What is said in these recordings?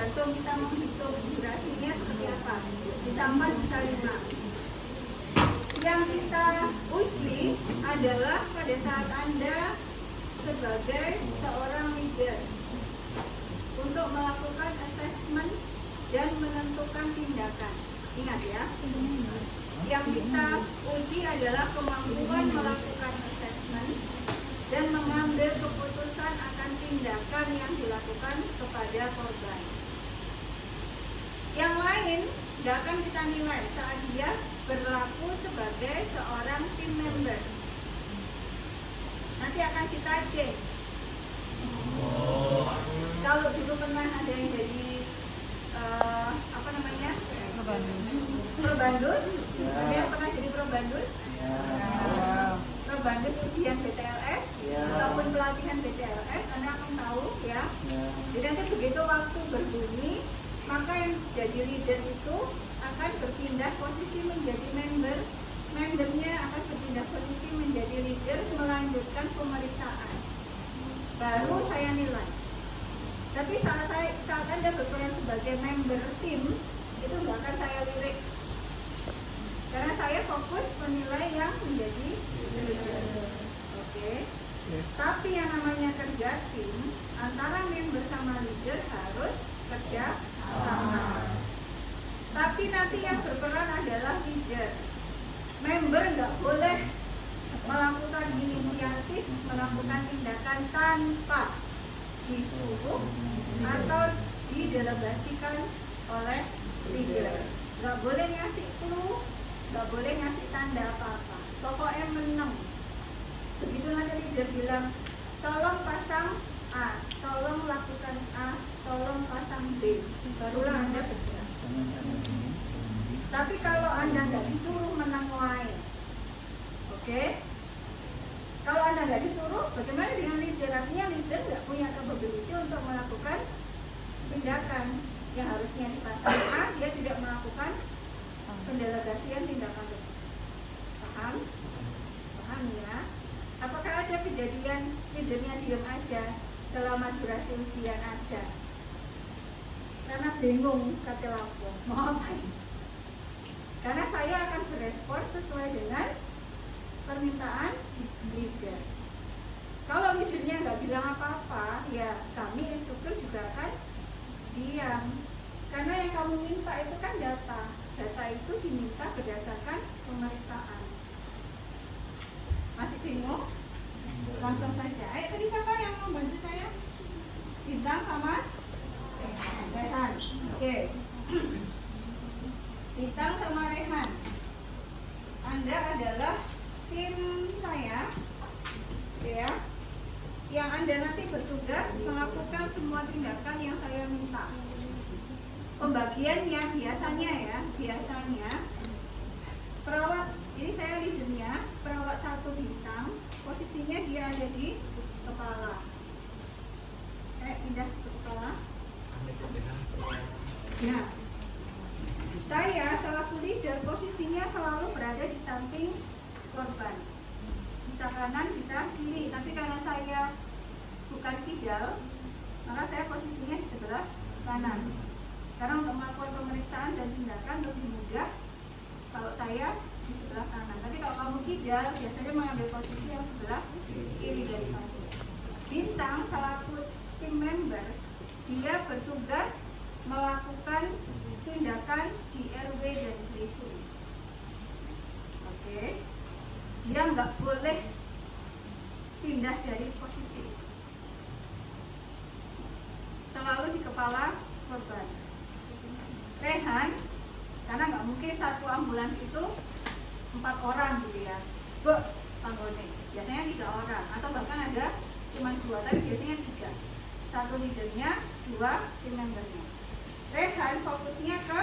tergantung kita menghitung durasinya seperti apa. Bisa 4, bisa 5. Yang kita uji adalah pada saat Anda sebagai seorang leader untuk melakukan assessment dan menentukan tindakan. Ingat ya, yang kita uji adalah kemampuan melakukan assessment dan mengambil keputusan akan tindakan yang dilakukan kepada korban. Yang lain tidak akan kita nilai saat dia berlaku sebagai seorang team member. Nanti akan kita cek. Kalau dulu pernah ada yang jadi probandus, ada yang pernah jadi probandus, probandus ujian BTLS ataupun pelatihan BTLS, Anda akan tahu ya. Jadi nanti begitu waktu berbunyi, maka yang jadi leader itu akan berpindah posisi menjadi member, membernya akan berpindah posisi menjadi leader, melanjutkan pemeriksaan. Baru saya nilai. Tapi saat Anda berperan sebagai member tim, itu nggak akan saya lirik. Karena saya fokus menilai yang menjadi leader. Oke. Tapi yang namanya kerja tim, antara member sama leader harus kerja sama. Tapi nanti yang berperan adalah leader. Member nggak boleh melakukan inisiatif, melakukan tindakan tanpa disuruh atau didelegasikan oleh leader. Nggak boleh ngasih clue, nggak boleh ngasih tanda apa-apa. Pokoknya menang. Begitu nanti leader bilang, tolong pasang A, tolong lakukan A, tolong pasang B, barulah Anda bergerak. Tapi kalau Anda nggak disuruh, menang lain. Oke? Kalau Anda nggak disuruh, bagaimana dengan leader? Artinya leader nggak punya capability untuk melakukan tindakan yang harusnya dipasang A, dia tidak melakukan pendelegasian tindakan tersebut. Paham? Paham ya? Apakah ada kejadian leadernya diam aja selama durasi ujian? Ada. Karena bingung kata lampu, mau apain? Karena saya akan berespon sesuai dengan permintaan leader. Kalau leadernya nggak bilang apa-apa, ya kami instruktur juga akan diam. Karena yang kamu minta itu kan data. Data itu diminta berdasarkan pemeriksaan. Masih bingung? Langsung saja. Ayo, tadi siapa yang membantu saya? Bintang sama Rehan. Oke. Bintang sama Rehan. Anda adalah tim saya, ya, yang Anda nanti bertugas melakukan semua tindakan yang saya minta. Pembagiannya biasanya perawat, ini saya leadernya, perawat 1 bintang, posisinya dia ada di kepala. Saya pindah ke kepala. Ya, saya selaku leader posisinya selalu berada di samping korban, bisa kanan bisa kiri. Tapi karena saya bukan kidal, maka saya posisinya di sebelah kanan. Karena untuk melakukan pemeriksaan dan tindakan lebih mudah kalau saya di sebelah kanan. Tapi kalau kamu kidal, biasanya mengambil posisi yang sebelah kiri dari kamu. Bintang selaku tim member, dia bertugas melakukan tindakan di RW dan BU. Oke. Dia nggak boleh pindah dari posisi, selalu di kepala korban. Rehan, karena nggak mungkin satu ambulans itu 4 orang gitu ya, tanggone biasanya 3 orang atau bahkan ada cuma 2, tapi biasanya 3. 1 leadernya, 2 tim membernya. Rehan fokusnya ke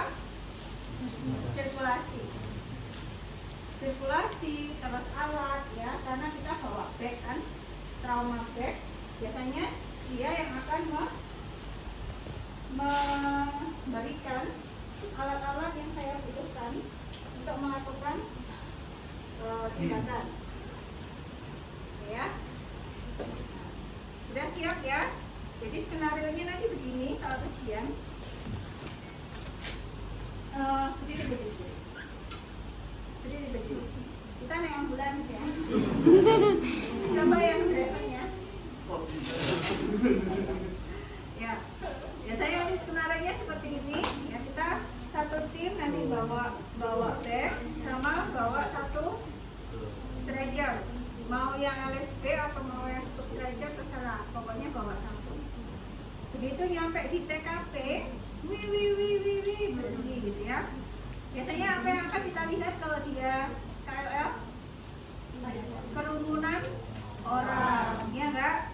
sirkulasi, terus alat ya, karena kita bawa bag kan, trauma bag. Biasanya dia yang akan memberikan alat-alat yang saya butuhkan untuk melakukan tindakan. Ya, sudah siap ya? Jadi skenario nya nanti begini saat ujian. Berdiri. Kita naik ambulans ya. Siapa yang drivernya? Ya, biasanya nanti skenarionya seperti ini. Ya, kita satu tim nanti bawa bag sama bawa satu stretcher. Mau yang LSB atau mau yang scoop stretcher terserah. Pokoknya bawa satu. Begitu nyampe di TKP, berhenti gitu ya. Biasanya apa yang akan kita lihat kalau dia KLL? Kerumunan orang, ya enggak?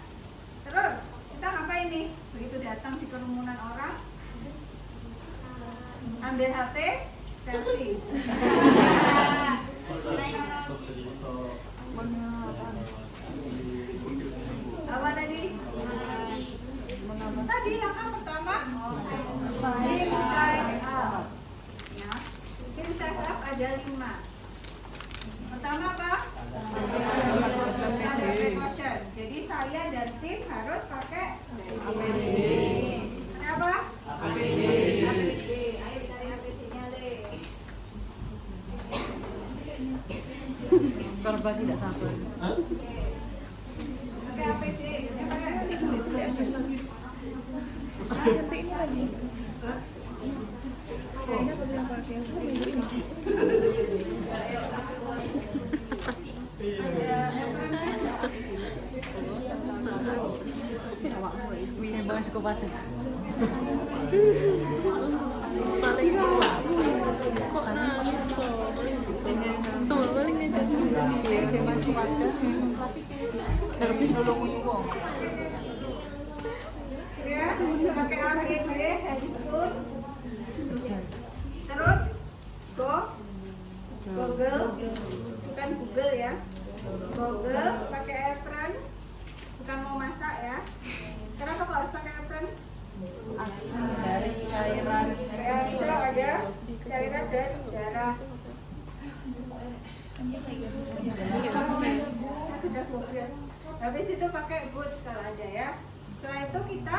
Terus kita ngapain nih? Begitu datang di kerumunan orang, ambil HP, selfie. Apa tadi? Tadi langkah pertama, sim size up. Ya, sim size up ada 5. Pertama apa? Ada precaution. Jadi saya dan tim harus pakai APD. Apa? APD. Ayo cari APD-nya deh. Korban tidak sabar. Pakai APD. Cantik ini lagi. Kayaknya aku bilang pakai minggu ini. Wih, bang psikopatis. Paling kok nangis tuh. Sama paling ngajak. Iya, kayak bang psikopatis. Lebih nolongin wong. Ya, pakai APD, headphone. Terus Google, bukan Google ya. Google pakai apron, bukan mau masak ya. Kenapa kok harus pakai apron? Dari cairan. Ya, bisa ada cairan dan darah. Saya sudah fokus. Habis itu pakai boots kalau ada ya. Setelah itu kita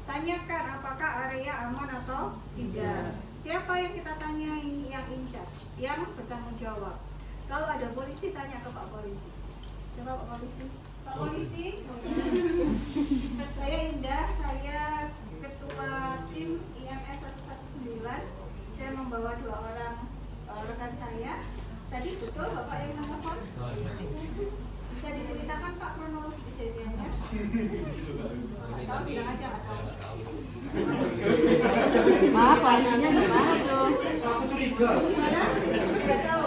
tanyakan apakah area aman atau tidak. Siapa yang kita tanyai? Yang in charge, yang bertanggung jawab. Kalau ada polisi, tanya ke Pak Polisi. Siapa Pak Polisi? Pak Polisi, saya Indah, saya ketua tim IMS 119. Saya membawa 2 orang rekan saya. Tadi betul Bapak yang menelpon? Bisa diceritakan Pak kronologi kejadiannya? Tahu bilang aja nggak tahu. Maaf, polisinya gimana tuh? Gimana? Tidak tahu.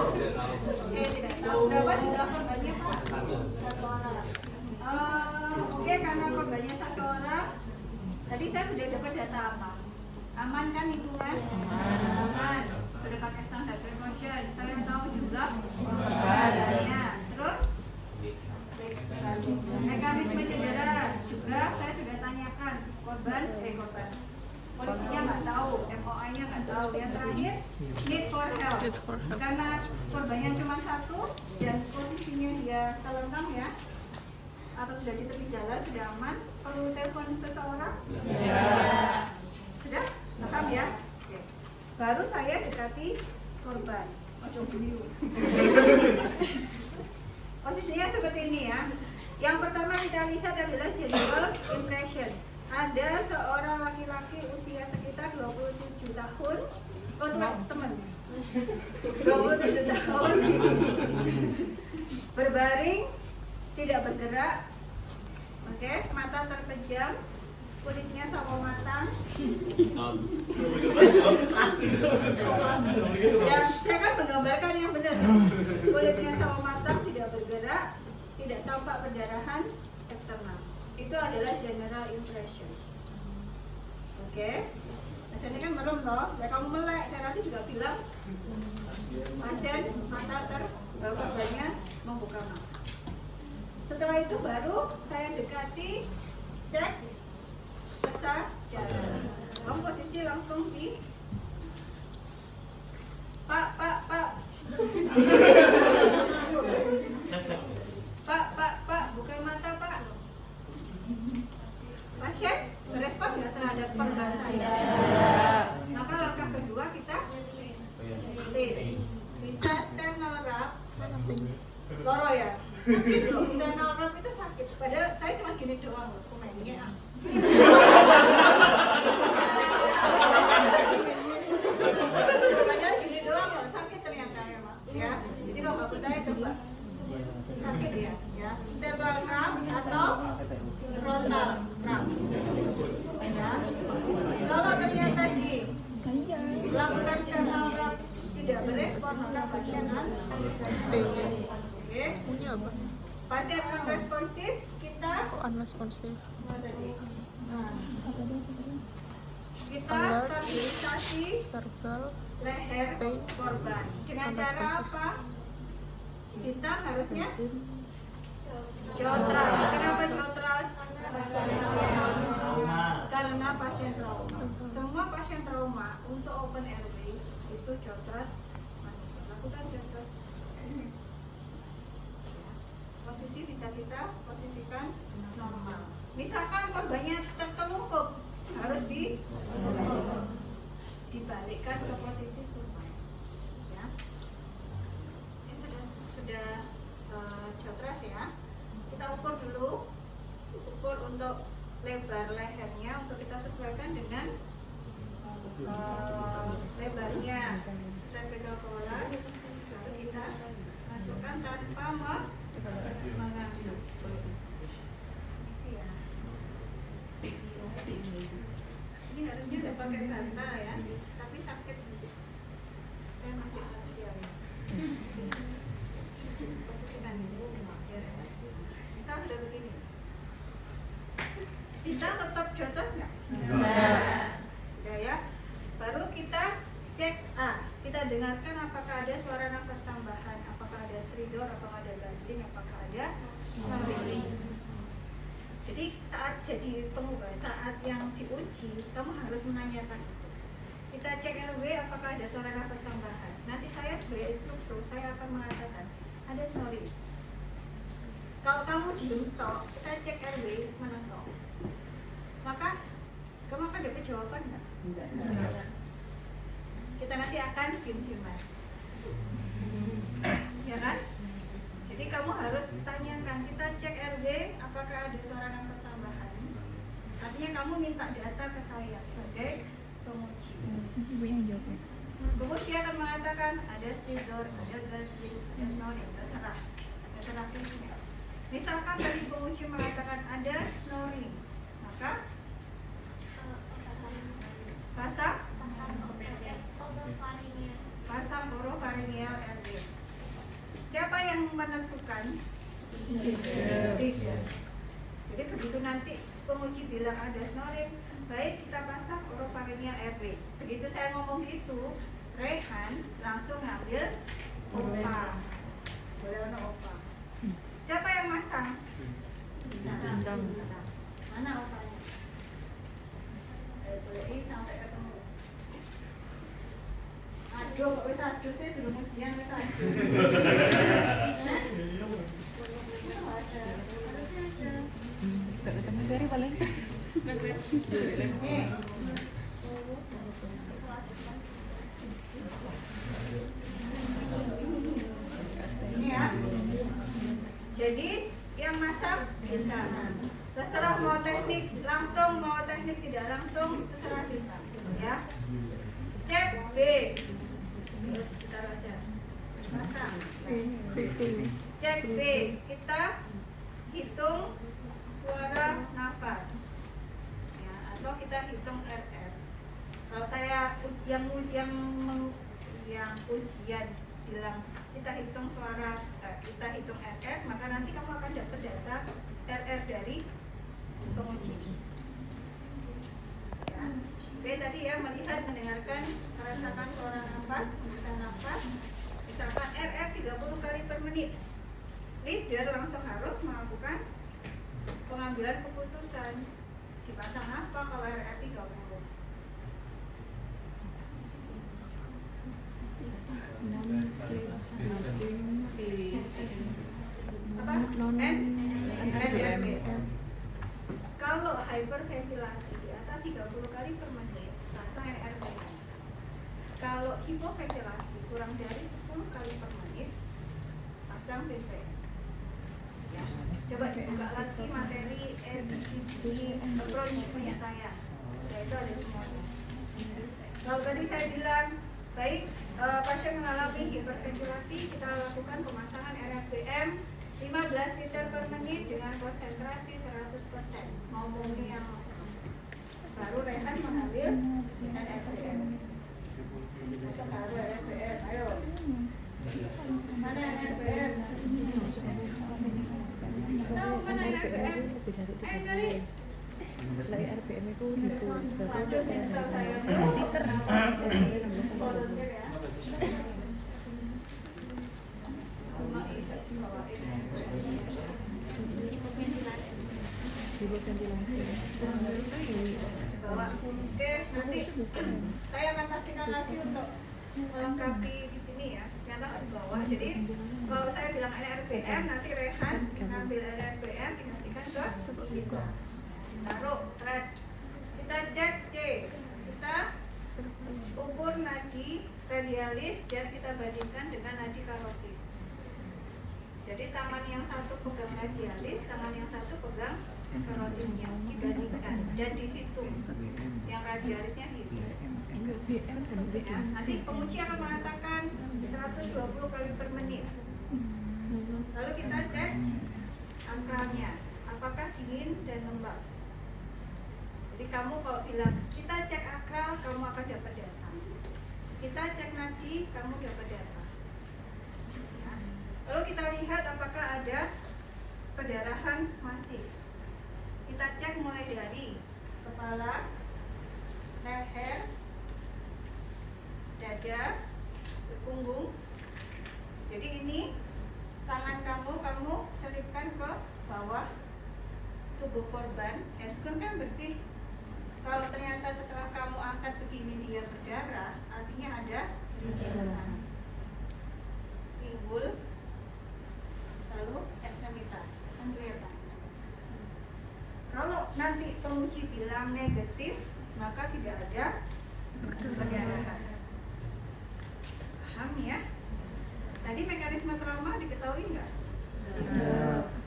Tidak tahu. Berapa jumlah korbannya Pak? 1 orang. Oke, karena korbannya 1 orang. Tadi saya sudah dapat data apa? Aman kan lingkungan? Aman. Sudah pakai standar precaution. Saya tahu jumlah korbannya. Terus? Mekanisme cedera juga saya sudah tanyakan. Korban. Polisinya nggak tahu, MOA-nya nggak tahu. Yang terakhir, need for help. Karena korbannya cuma 1 dan posisinya dia telentang ya, atau sudah di tepi jalan, sudah aman. Perlu telepon seseorang? Sudah? Paham ya? Oke. Baru saya dekati korban. Ojo guyu. Posisinya seperti ini ya. Yang pertama kita lihat adalah general impression. Ada seorang laki-laki usia sekitar 27 tahun. Oh, teman. 27 tahun. Berbaring, tidak bergerak. Oke, mata terpejam, kulitnya sawo matang. Ya, saya kan menggambarkan yang benar. Kulitnya sawo matang, tidak bergerak, tidak tampak perdarahan eksternal. Itu adalah general impression. Oke, pasien kan merem loh. Ya kamu melek, saya nanti juga bilang pasien mata korbannya membuka mata. Setelah itu baru saya dekati, cek kesadaran. Kamu posisi langsung di Pak. Pak, buka mata Pak. Pasien berespon nggak terhadap korban saya? Maka langkah kedua kita Loro ya? Sakit loh, sternal rap itu sakit. Padahal saya cuma gini doang loh, komennya. Padahal gini doang loh, sakit ternyata memang. Ya, jadi kalau nggak percaya coba. Sakit ya, ya. Sternal rap atau frontal rap. Ya. Kalau ternyata di lakukan sternal rap tidak berespon, maka pasien B-nya. Oke. Ini apa? Pasien non responsif kita Oh, unresponsive. apa tadi? Nah, kita Alert. stabilisasi Verbal. leher Pain. korban dengan cara Unresponsive. apa? Kita harusnya jotras. Kenapa jotras? Karena pasien trauma. Semua pasien trauma untuk open airway itu jotras manusia. Lakukan jotras. Posisi bisa kita posisikan normal. Misalkan korbannya tertelungkup, harus dibalikkan ke posisi supine. Ya. Ini sudah jotras ya. Kita ukur dulu, ukur untuk lebar lehernya untuk kita sesuaikan dengan lebarnya. Saya pegang bola, lalu kita masukkan tanpa mengambil. Isi ya. Ini harusnya udah pakai bantal ya, tapi sakit. Saya masih belum siap ya. Posisikan dulu, biar enak. Misal sudah begini. Bisa tetap jotos nggak? Sudah ya. Baru kita cek kita dengarkan apakah ada suara nafas tambahan, apakah ada stridor, apakah ada banting, apakah ada snoring. Jadi saat jadi pengubah, saat yang diuji, kamu harus menanyakan itu. Kita cek RW apakah ada suara nafas tambahan. Nanti saya sebagai instruktur, saya akan mengatakan ada snoring. Kalau kamu diem tok, kita cek RW menentok. Maka kamu akan dapat jawaban nggak? Enggak. Kita nanti akan diem-dieman. Ya kan? Jadi kamu harus tanyakan, kita cek RW apakah ada suara nafas tambahan. Artinya kamu minta data ke saya sebagai penguji. Penguji akan mengatakan ada stridor, ada banting, ada snoring, terserah case-nya. Misalkan tadi penguji mengatakan ada snoring, maka pasang oropharyngeal airways. Siapa yang menentukan? Tidak. Jadi begitu nanti penguji bilang ada snoring, baik kita pasang oropharyngeal airways. Begitu saya ngomong gitu, Rehan langsung ngambil OPA. Boleh ono OPA. Siapa yang masang? Mana OPA-nya? Boleh sampai ketemu. Aduh, kok wis aduh sih dulu ujian wis aduh. Gak ketemu dari paling. Ini ya. Jadi yang masak kita. Terserah mau teknik langsung, mau teknik tidak langsung, terserah kita. Ya. Cek B. Terus kita baca. Masak. Cek B. Kita hitung suara nafas. Ya, atau kita hitung RR. Kalau saya yang ujian bilang kita hitung suara, kita hitung RR, maka nanti kamu akan dapat data RR dari penguji. Ya. Oke, tadi ya melihat, mendengarkan, merasakan suara nafas, hembusan nafas. Misalkan RR 30 kali per menit. Leader langsung harus melakukan pengambilan keputusan. Dipasang apa kalau RR 30? Apa? NRB. Kalau hyperventilasi di atas 30 kali per menit, pasang NRB. Kalau hipoventilasi kurang dari 10 kali per menit, pasang pasang BPM. Ya. Coba dibuka lagi materi ABCD approach punya saya. Ya, itu ada semuanya. Kalau tadi saya bilang, baik pasien mengalami hiperventilasi, kita lakukan pemasangan RFBM 15 liter per menit dengan konsentrasi 100%. Ngomongnya yang baru rehan mengambil RFBM. Masuk baru RFBM, ayo. Mana RFBM? Tahu mana RFBM? Ayo cari. Dari RPM itu gitu. Waduh, nyesel saya. Volunteer ya. Hiperventilasi. Bawa. Oke, nanti saya akan pastikan lagi untuk melengkapi di sini ya. Nyata di bawah. Jadi kalau saya bilang RPM, nanti Rehan ngambil RPM dikasihkan ke kita. Taruh, seret. Kita cek C. Kita ukur nadi radialis dan kita bandingkan dengan nadi karotis. Jadi tangan yang satu pegang radialis, tangan yang satu pegang karotisnya, dibandingkan dan dihitung. Yang radialisnya dihitung. Ya, nanti penguji akan mengatakan 120 kali per menit. Lalu kita cek akralnya, apakah dingin dan lembab. Jadi kamu kalau bilang kita cek akral, kamu akan dapat data. Kita cek nadi, kamu dapat data. Ya. Lalu kita lihat apakah ada perdarahan masif. Kita cek mulai dari kepala, leher, dada, ke punggung. Jadi ini tangan kamu selipkan ke bawah tubuh korban. Handscreen kan bersih. Kalau ternyata setelah kamu angkat begini dia berdarah, artinya ada di sana. Pinggul, lalu ekstremitas, kan kelihatan ekstremitas. Kalau nanti penguji bilang negatif, maka tidak ada perdarahan. Paham ya? Tadi mekanisme trauma diketahui nggak?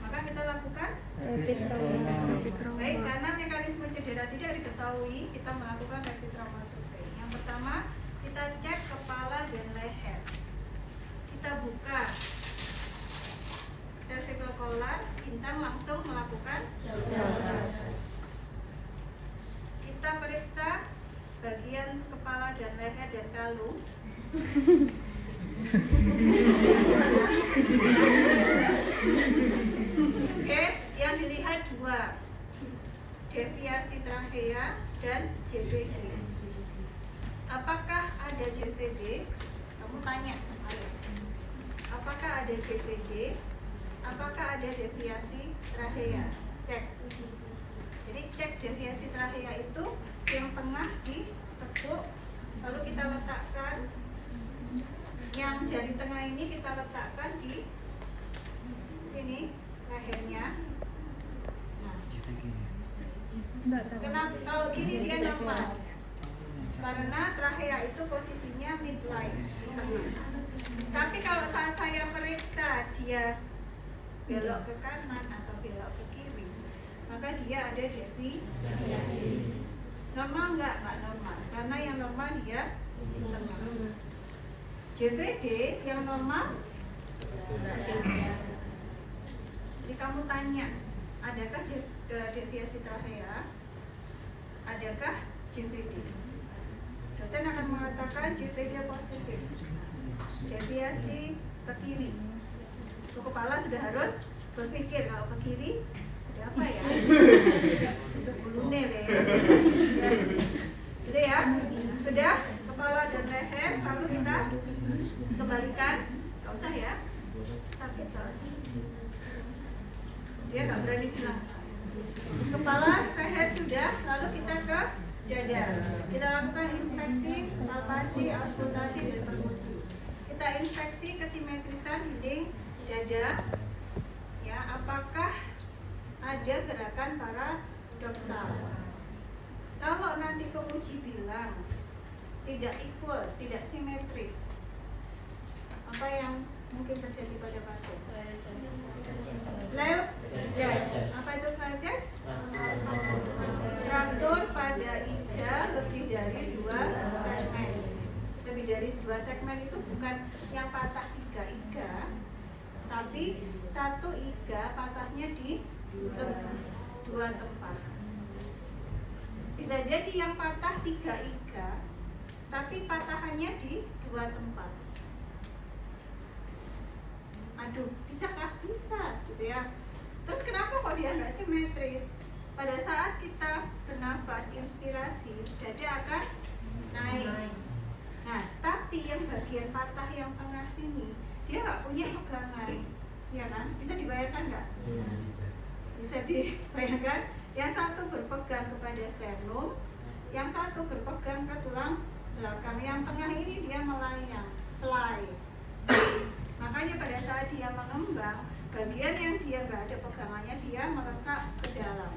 Maka kita lakukan Rapid trauma. baik, karena mekanisme cedera tidak diketahui, kita melakukan rapid trauma survey. Yang pertama, kita cek kepala dan leher. Kita buka cervical collar, Bintang langsung melakukan kita periksa bagian kepala dan leher dan kalung. Oke, yang dilihat dua, deviasi trachea dan JPD. Apakah ada JPD? Kamu tanya ke saya. Apakah ada JPD? Apakah ada deviasi trachea? Cek. Jadi cek deviasi trachea itu yang tengah ditekuk, lalu kita letakkan. Yang jari tengah ini kita letakkan di sini lehernya. Nah, kenapa kalau gini dia normal? Karena trachea itu posisinya midline di tengah. Tapi kalau saat saya periksa dia belok ke kanan atau belok ke kiri, maka dia ada deviasi. Normal nggak? Nggak normal. Karena yang normal dia di tengah. JVD yang normal. Jadi kamu tanya, adakah deviasi trachea? Adakah JVD? Dosen akan mengatakan JVD positif. Deviasi ke kiri. Ke kepala sudah harus berpikir, kalau ke kiri ada apa ya? Itu bulune ya. Gitu ya. Sudah kepala dan leher, lalu kita kembalikan. Gak usah ya. Sakit soalnya. Dia nggak berani bilang. Kepala, leher sudah, lalu kita ke dada. Kita lakukan inspeksi, palpasi, auskultasi, dan perkusi. Kita inspeksi kesimetrisan dinding dada. Ya, apakah ada gerakan paradoksal? Kalau nanti penguji bilang tidak equal, tidak simetris, apa yang mungkin terjadi pada pasien? Flare chest. Apa itu flare chest? Fraktur pada iga lebih dari 2 segmen. Lebih dari 2 segmen itu bukan yang patah 3 iga, tapi satu iga patahnya di 2 tempat. Bisa jadi yang patah 3 iga, tapi patahannya di 2 tempat. Aduh, bisakah? Bisa, gitu ya. Terus kenapa kok dia nggak simetris? Pada saat kita bernafas, inspirasi, dada akan naik. Nah, tapi yang bagian patah yang tengah sini, dia nggak punya pegangan, ya kan? Bisa dibayangkan nggak? Bisa dibayangkan? Yang satu berpegang kepada sternum, yang satu berpegang ke tulang belakang. Yang tengah ini dia melayang, fly. Makanya pada saat dia mengembang, bagian yang dia nggak ada pegangannya dia meresap ke dalam.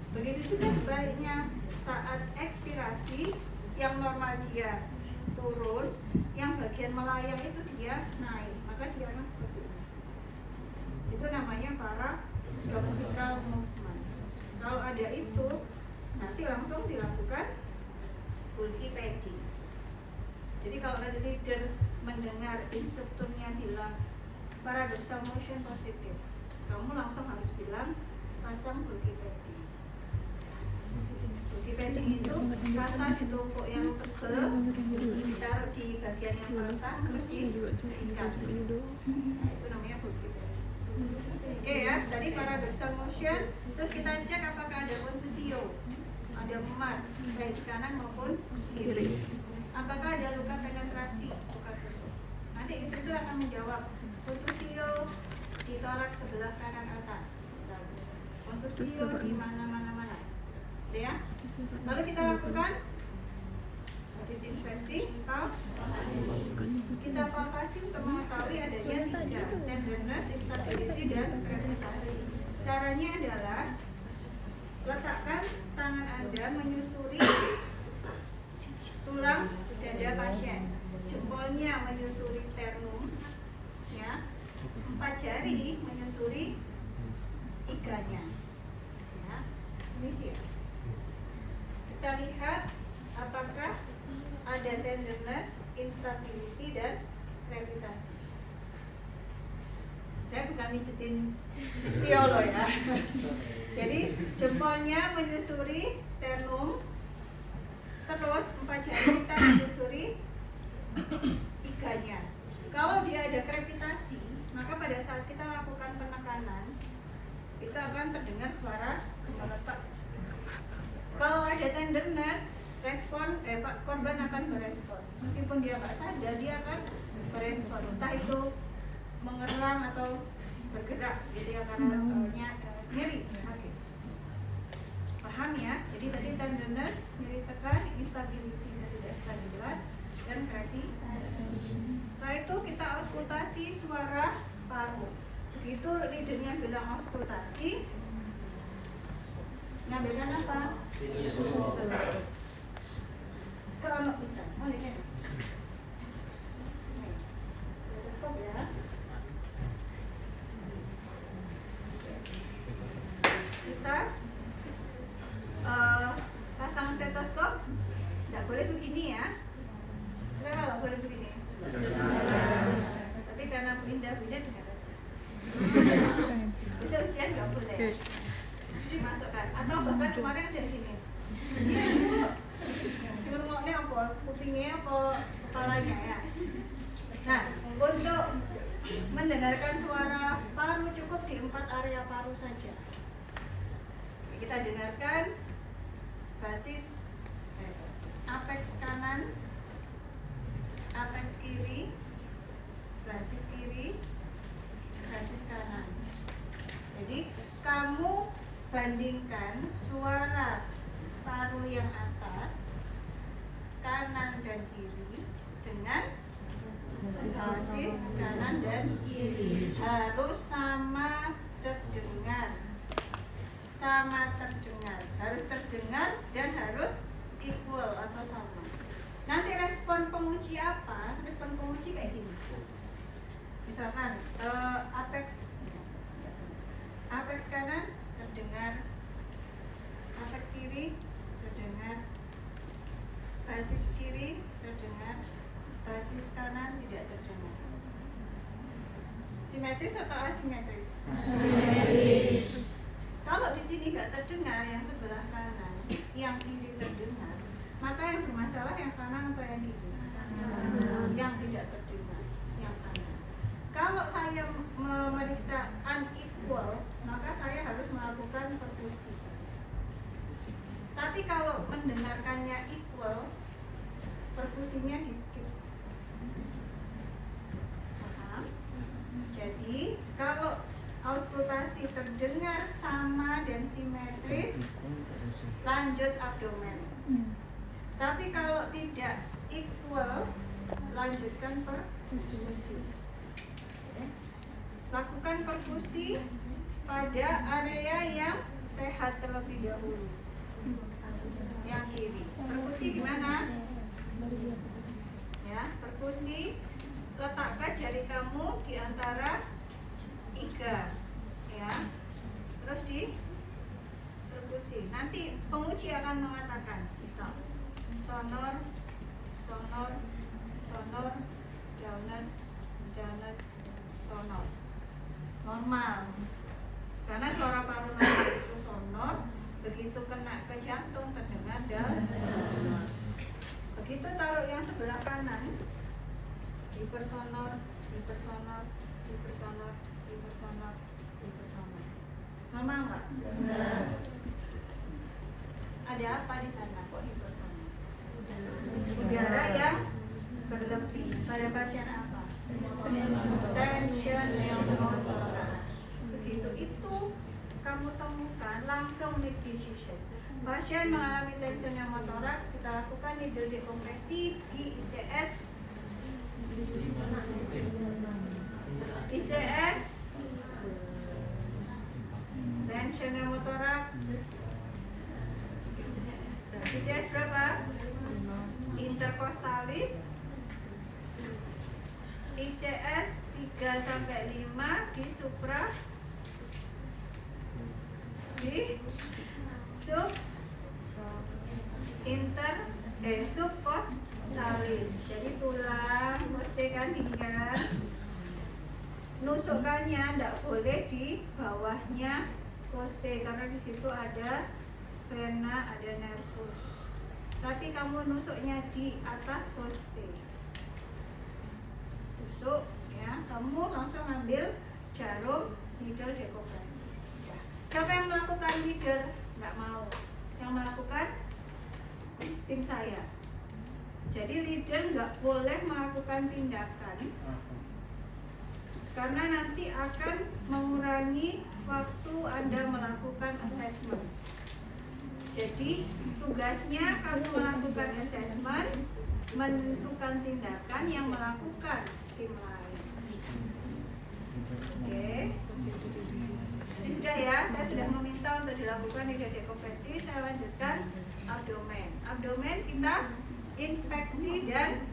Begitu juga sebaliknya, saat ekspirasi yang normal dia turun, yang bagian melayang itu dia naik, maka dia akan seperti ini. Itu namanya paradoxical movement. Kalau ada itu, nanti langsung dilakukan Bulky-Pedi. Jadi kalau nanti leader mendengar instrukturnya bilang paradoxical motion positif, kamu langsung harus bilang pasang Bulky-Pedi. Bulky-Pedi itu rasa ditumpuk yang tebal, ditaruh di bagian yang patah, terus diikat. Nah, itu namanya Bulky-Pedi. Oke ya, tadi paradoxical motion. Terus kita cek apakah ada contusio, ada memar, baik di kanan maupun kiri. Apakah ada luka penetrasi, luka tusuk. Nanti instruktur akan menjawab contusio di torak sebelah kanan atas, contusio di mana. Ya. Lalu kita lakukan inspeksi, kita palpasi untuk mengetahui adanya 3, tenderness, instability, dan representasi. Caranya adalah letakkan tangan Anda menyusuri tulang dada pasien, jempolnya menyusuri sternum, ya, 4 jari menyusuri iganya, ya. Ini sih ya. Kita lihat apakah ada tenderness, instability, dan gravitasi. Saya bukan mijetin istio loh ya. Jadi jempolnya menyusuri sternum, terus 4 jari kita menyusuri iganya. Kalau dia ada gravitasi, maka pada saat kita lakukan penekanan, itu akan terdengar suara gemeletak. Kalau ada tenderness, korban akan berespon. Meskipun dia nggak sadar, dia akan berespon. Entah itu mengerang atau bergerak, gitu ya, karena nyeri, sakit. Paham ya? Jadi tadi tenderness, nyeri tekan, instability, tidak stabilan, dan gravitasi. Setelah itu kita auskultasi suara paru. Begitu leadernya bilang auskultasi, ngambilkan apa? Kalau bisa, mau lihat. Stetoskop ya. Kita pasang stetoskop, nggak boleh begini ya. Kenapa nggak boleh begini? Tapi karena pindah-pindah dengar aja. Bisa ujian nggak boleh. Dimasukkan atau bahkan kemarin ada gini. Iya Bu, si ngomongnya apa? Kupingnya apa kepalanya ya? Nah, untuk mendengarkan suara paru cukup di 4 area paru saja. Kita dengarkan basis apex kanan, apex kiri, basis kiri, basis kanan. Jadi kamu bandingkan suara paru yang atas, kanan dan kiri dengan basis kanan dan kiri. Harus sama terdengar. Harus terdengar dan harus equal atau sama. Nanti respon penguji apa? Respon penguji kayak gini. Misalkan apex kanan terdengar, apex kiri terdengar, basis kiri terdengar, basis kanan tidak terdengar. Simetris atau asimetris? Kalau di sini nggak terdengar yang sebelah kanan, yang kiri terdengar, maka yang bermasalah yang kanan atau yang kiri? Yang tidak terdengar, yang kanan. Kalau saya memeriksa unequal, maka saya harus melakukan perkusi. Tapi kalau mendengarkannya equal, perkusinya di skip. Paham? Jadi kalau auskultasi terdengar sama dan simetris, lanjut abdomen. Tapi kalau tidak equal, lanjutkan perkusi. Lakukan perkusi pada area yang sehat terlebih dahulu. Yang kiri. Perkusi di mana? Ya, perkusi letakkan jari kamu di antara iga, ya. Terus di perkusi. Nanti penguji akan mengatakan, misal sonor, sonor, sonor, daunus, daunus, sonor. Normal. Karena suara paru normal itu sonor, begitu kena ke jantung terdengar daunus. Begitu taruh yang sebelah kanan, hipersonor, hipersonor, hipersonor, hipersonor, hipersonor. Normal nggak? Enggak. Ada apa di sana kok hipersonor? Udara yang berlebih. Pada pasien apa? Tension pneumotoraks. Begitu itu kamu temukan, langsung make decision. Pasien mengalami tension pneumotoraks, kita lakukan needle dekompresi di ICS. ICS tension pneumotoraks. ICS berapa? Intercostalis. ICS 3-5 di supra, di sub subcostalis. Jadi tulang mesti kan tinggal. Nusukannya tidak boleh di bawahnya costae karena di situ ada vena, ada nervus. Tapi kamu nusuknya di atas costae. Tusuk, ya. Kamu langsung ambil jarum needle dekompresi. Ya. Siapa yang melakukan leader? Nggak mau. Yang melakukan tim saya. Jadi leader nggak boleh melakukan tindakan karena nanti akan mengurangi waktu Anda melakukan assessment. Jadi tugasnya kamu melakukan assessment, menentukan tindakan yang melakukan tim lain. Oke. Jadi sudah ya, saya sudah meminta untuk dilakukan needle dekompresi. Saya lanjutkan abdomen. Abdomen kita inspeksi dan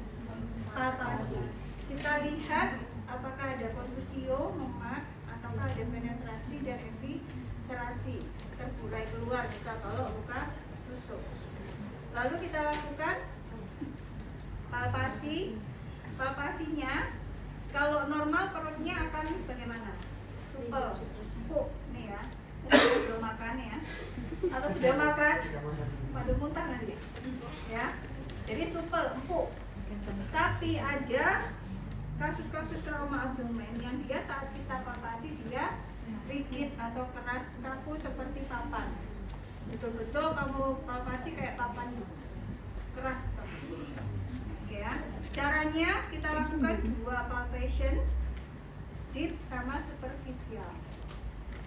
palpasi. Kita lihat apakah ada kontusio, memar, ataukah ada penetrasi dan eviscerasi, terburai keluar, bisa kalau luka tusuk. Lalu kita lakukan palpasi. Palpasinya, kalau normal perutnya akan bagaimana? Supel, empuk, nih ya. Belum makan ya, atau sudah makan? Waduh, muntah nanti, ya. Jadi supel, empuk. Tapi ada kasus-kasus trauma abdomen yang dia saat kita palpasi dia rigid atau keras kaku seperti papan. Betul-betul kamu palpasi kayak papan itu, keras kaku. Oke ya. Caranya kita lakukan 2 palpation, deep sama superficial.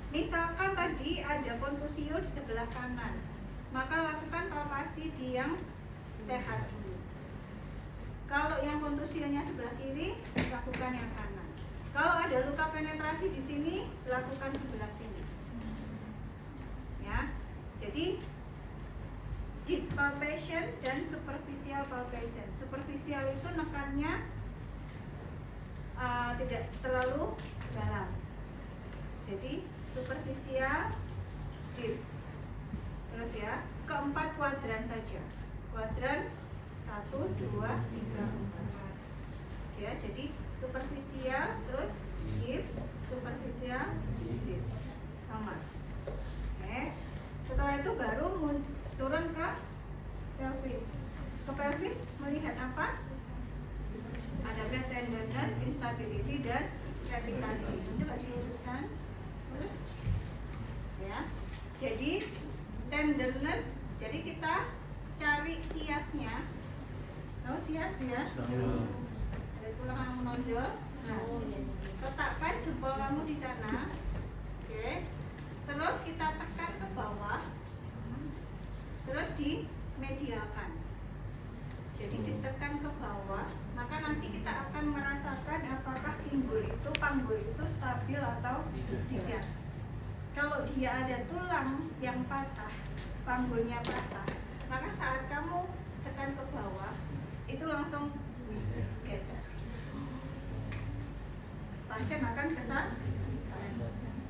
Misalkan tadi ada kontusio di sebelah kanan, maka lakukan palpasi di yang sehat dulu. Kalau yang kontusionya sebelah kiri, lakukan yang kanan. Kalau ada luka penetrasi di sini, lakukan sebelah sini. Ya, jadi deep palpation dan superficial palpation. Superficial itu nekannya tidak terlalu dalam. Jadi superficial, deep. Terus ya, keempat kuadran saja. Kuadran 1, 2, 3, 4. Ya, jadi superficial, terus deep, superficial, deep. Sama. Oke. Setelah itu baru turun ke pelvis. Ke pelvis melihat apa? Ada berat tenderness, instability, dan gravitasi. Coba diluruskan. Terus, ya. Jadi tenderness. Jadi kita cari siasnya. Tahu sias ya? Ada tulang yang menonjol. Nah, letakkan jempol kamu di sana. Oke. Terus kita tekan ke bawah. Terus dimedialkan. Jadi ditekan ke bawah, maka nanti kita akan merasakan apakah panggul itu stabil atau tidak. Kalau dia ada tulang yang patah, panggulnya patah, maka saat kamu tekan ke bawah, itu langsung geser. Pasien akan kesal,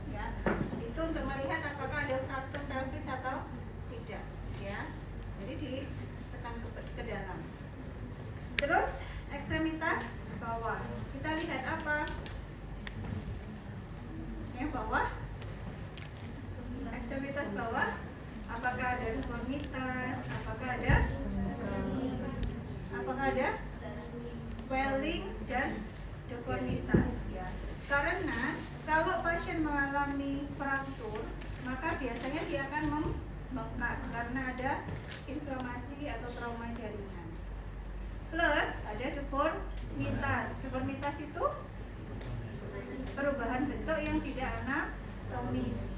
ya. Itu untuk melihat apakah ada fraktur pelvis atau tidak, ya. Jadi ditekan ke dalam. Terus ekstremitas bawah, kita lihat apa? Yang bawah, ekstremitas bawah, apakah ada deformitas, apakah ada swelling dan deformitas, ya. Karena kalau pasien mengalami fraktur, maka biasanya dia akan membengkak karena ada inflamasi atau trauma jaringan. Plus ada deformitas. Deformitas itu perubahan bentuk yang tidak anatomis.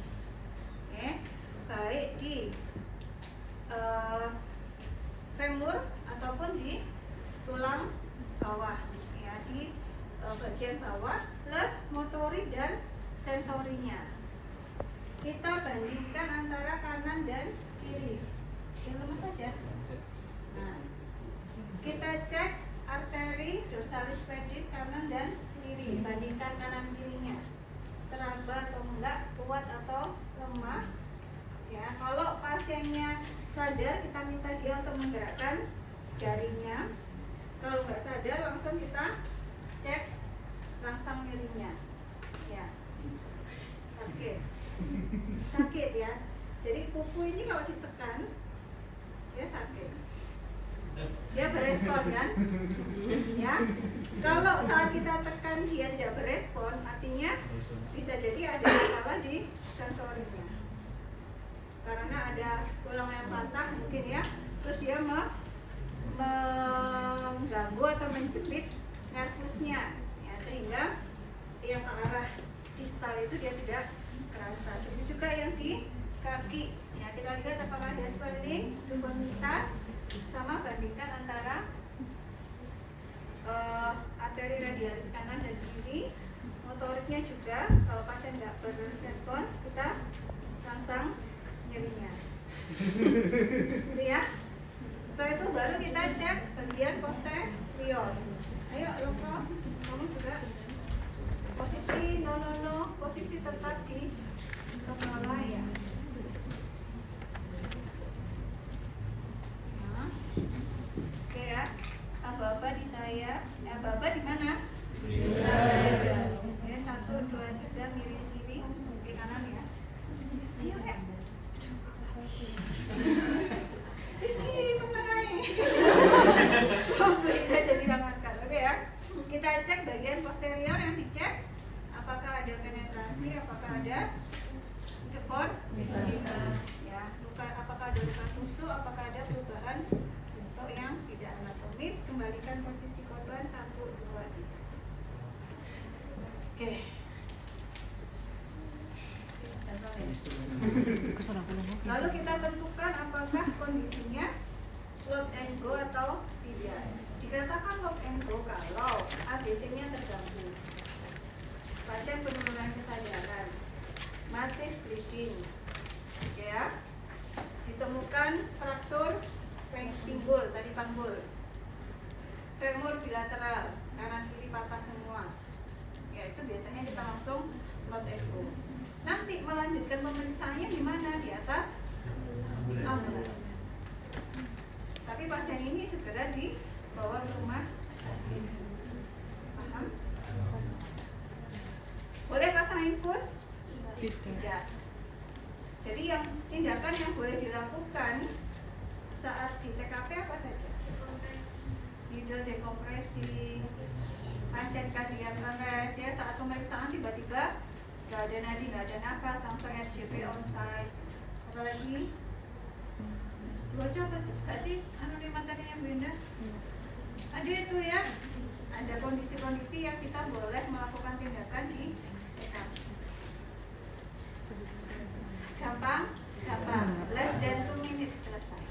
Oke, baik di femur ataupun di tulang bawah, ya, di bagian bawah, plus motorik dan sensorinya. Kita bandingkan antara kanan dan kiri. Yang lemas saja. Nah, kita cek arteri dorsalis pedis kanan dan kiri, bandingkan kanan kirinya, teraba atau enggak, kuat atau lemah. Ya, kalau pasiennya sadar, kita minta dia untuk menggerakkan jarinya. Kalau nggak sadar, langsung kita cek rangsang nyerinya. Ya, sakit ya. Jadi kuku ini kalau ditekan, dia sakit. Dia berespon kan? Ya. Kalau saat kita tekan dia tidak berespon, artinya bisa jadi ada masalah di sensorinya. Karena ada tulang yang patah mungkin ya, terus dia mengganggu atau menjepit nervusnya, ya, sehingga yang ke arah distal itu dia tidak terasa. Begitu juga yang di kaki. Ya, kita lihat apakah ada swelling, deformitas, sama bandingkan antara arteri radialis kanan dan kiri. Motoriknya juga, kalau pasien nggak berrespon, kita rangsang nyerinya. Gitu ya. Setelah itu baru kita cek bagian posterior. Ayo Loko, kamu juga posisi no, posisi tetap di kepala ya. Nah, oke ya. Aba-aba di saya. Aba-aba di mana? Oke, 1, 2, 3, miring kiri, ke kanan ya. Ayo ya. Ini menengahi. Beda jadi angkat. Oke ya. Kita cek bagian posterior, yang dicek apakah ada penetrasi, apakah ada deformitas, ya, luka, apakah ada luka tusuk, apakah ada perubahan bentuk yang tidak anatomis. Kembalikan posisi korban 1, 2, 3. Oke. Lalu kita tentukan apakah kondisinya lock and go atau tidak. Dikatakan lock and go kalau ABC-nya terganggu, pasien penurunan kesadaran, masih bleeding, ya, ditemukan fraktur pinggul, tadi panggul, femur bilateral, kanan kiri patah semua, ya itu biasanya kita langsung plot echo. Nanti melanjutkan pemeriksaannya di mana? Di atas ambulans. Tapi pasien ini segera dibawa ke rumah sakit. Paham? Boleh pasang infus? Tidak. Jadi yang tindakan yang boleh dilakukan saat di TKP apa saja? Needle dekompresi, pasien kardiak arrest ya, saat pemeriksaan tiba-tiba gak ada nadi, gak ada nafas, langsung SGP onsite. Apalagi bocor gak sih matanya Bu Indah? Ada itu ya, ada kondisi-kondisi yang kita boleh melakukan tindakan di TKP. Gampang? Gampang, less than 2 minutes selesai.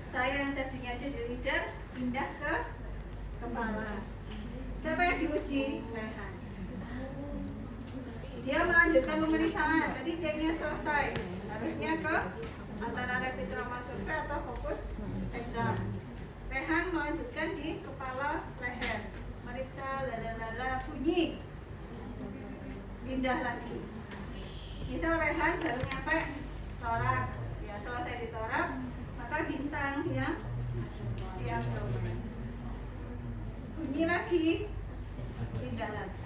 Saya yang tadinya jadi leader pindah ke kepala. Siapa yang diuji? Rehan. Dia melanjutkan pemeriksaan. Tadi ceknya selesai. Harusnya ke antara rapid trauma survey atau fokus exam. Rehan melanjutkan di kepala leher. Meriksa lalala bunyi. Pindah lagi. Misal Rehan baru nyampe toraks. Ya, selesai di toraks, maka bintang yang di abdomen. Bunyi lagi, pindah lagi.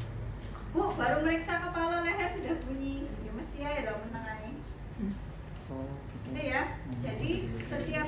Bu, baru meriksa kepala leher sudah bunyi. Ya mesti ya dong menangani. Itu ya. Jadi setiap